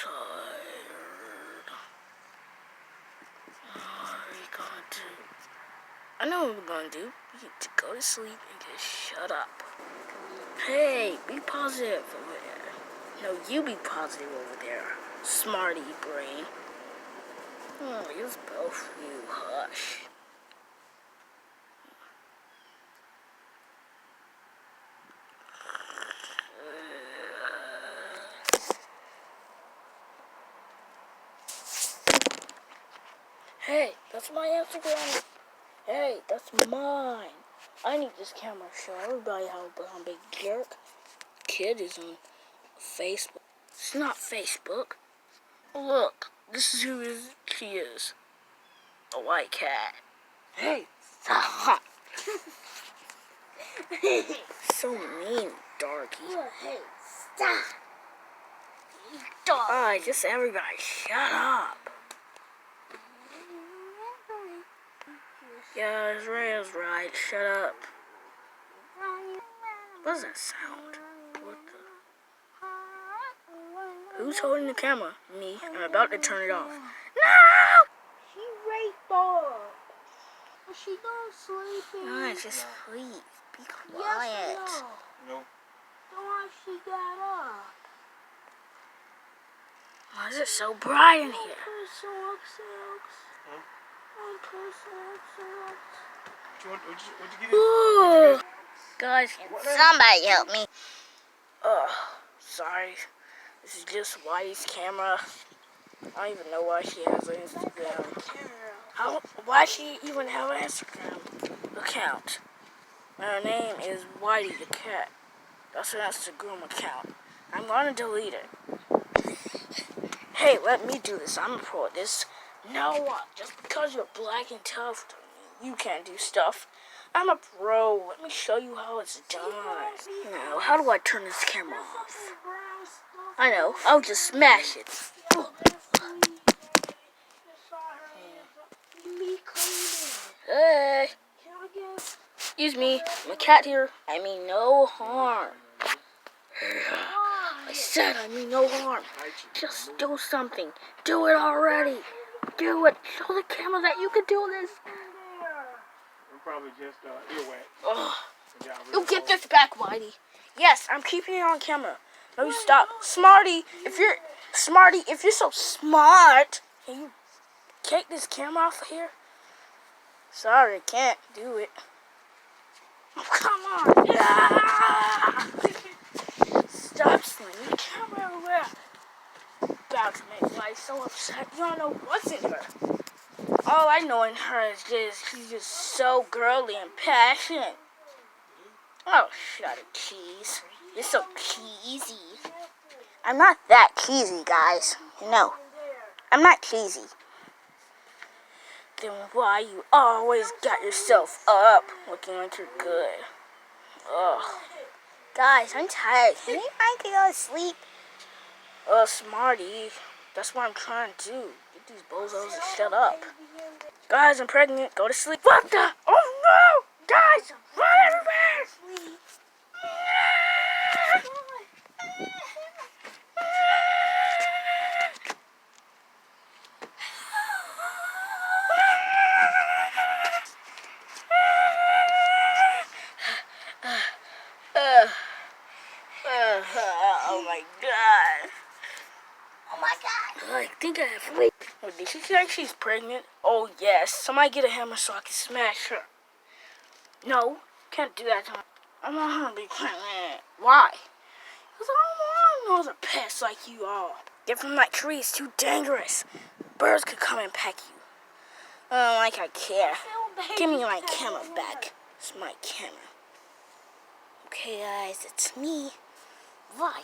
tired. What are we gonna do? I know what we're gonna do. We need to go to sleep and just shut up. Hey, be positive over there. No, you be positive over there, smarty brain. Oh, you both, you hush. Hey, that's my Instagram. Hey, that's mine. I need this camera to show everybody how I'm a big jerk. Kid is on Facebook. It's not Facebook. Look, this is who she is. A white cat. Hey, stop. So mean, darky. Hey, stop. Alright, just everybody, shut up. Yeah, Israel's right. Shut up. What does that sound? What the? Who's holding the camera? Me. I'm about to turn it off. No! She raped up. She don't sleep. No, just please be quiet. Yes, no. Why she got up? Why is it so bright in here? Ooh. Guys, somebody help me. Sorry. This is just Whitey's camera. I don't even know why she has an Instagram. Why she even have an Instagram account? Her name is Whitey the cat. That's her Instagram account. I'm gonna delete it. Hey, let me do this. I'm a pro at this. No, just because you're black and tough, you can't do stuff. I'm a pro. Let me show you how it's done. Now, how do I turn this camera off? I know. I'll just smash it. Hey. Excuse me. I'm a cat here. I mean no harm. I said I mean no harm. Just do something. Do it already. Do it. Show the camera that you can do this. We're probably just earwax. Oh. You get this back, Whitey. Yes, I'm keeping it on camera. No, you stop. Smarty, if you're so smart, can you take this camera off of here? Sorry, I can't do it. Oh, come on. Yeah. Stop slinging the camera everywhere. About to make Whitey so upset. You don't know what's in her. All I know in her is she's just so girly and passionate. Oh, shut it, cheese. You're so cheesy. I'm not that cheesy, guys. You know, I'm not cheesy. Then why you always got yourself up looking like you're good? Ugh. Guys, I'm tired. Can you finally go to sleep? Smarty. That's what I'm trying to do. Get these bozos to shut up. Guys, I'm pregnant. Go to sleep. What the? Oh no! Guys, run everywhere! Oh my god. Oh my god. I think I have weight. Oh, did she think she's pregnant? Oh yes. Somebody get a hammer so I can smash her. No, can't do that to her. I want her to be pregnant. Why? Because I don't want another pest like you all. Get from that tree, it's too dangerous. Birds could come and peck you. I don't like I care. Give me my camera back. It's my camera. Okay guys, it's me. Why?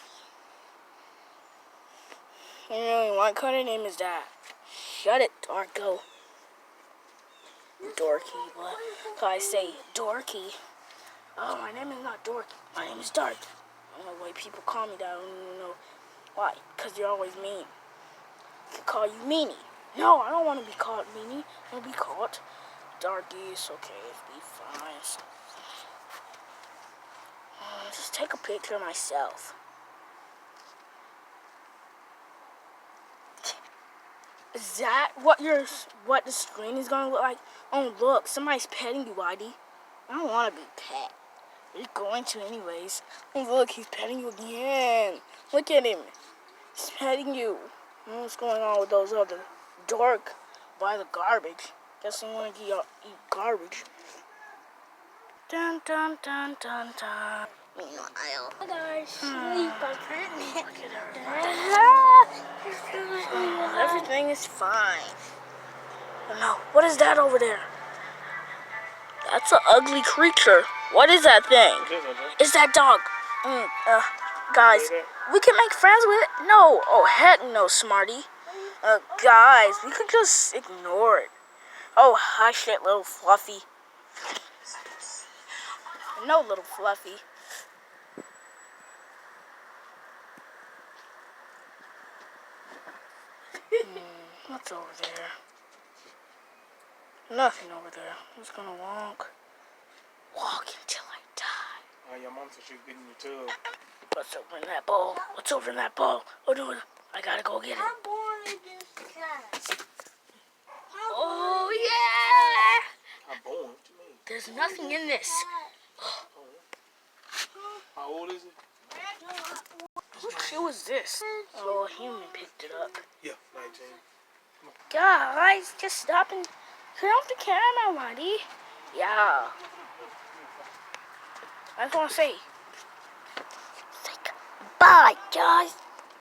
What kind of name is that? Shut it, Darko. Dorky. What? Can I say Dorky? Oh, my name is not Dorky. My name is Dark. I don't know why people call me that. I don't even know why. Because you're always mean. I could call you Meanie. No, I don't want to be called Meanie. I want to be called Darky. It's okay. It'll be fine. Just take a picture of myself. Is that what the screen is gonna look like? Oh look, somebody's petting you, Whitey. I don't want to be pet. He's going to anyways. Oh look, he's petting you again. Look at him. He's petting you. I don't know what's going on with those other dork by the garbage. Guess they want to eat garbage. Dun dun dun dun dun. Meanwhile, I gotta sleep Everything is fine. Oh no, what is that over there? That's an ugly creature. What is that thing? It's that dog. Guys, we can make friends with it? No. Oh, heck no, Smarty. Guys, we could just ignore it. Oh, hush it, little Fluffy. No, little Fluffy. What's over there? Nothing over there. I'm just gonna walk. Walk until I die. Your mom said she was getting your tub. What's over in that bowl? What's over in that bowl? Oh no, I gotta go get it. I'm born against cats. Oh yeah! I'm born. What you mean? There's nothing in this. How old is it? Whose shoe is this? Oh, a human picked it up. Yeah, 19. Guys, just stop and turn off the camera, Whitey. Yeah. I just want to say, bye, guys.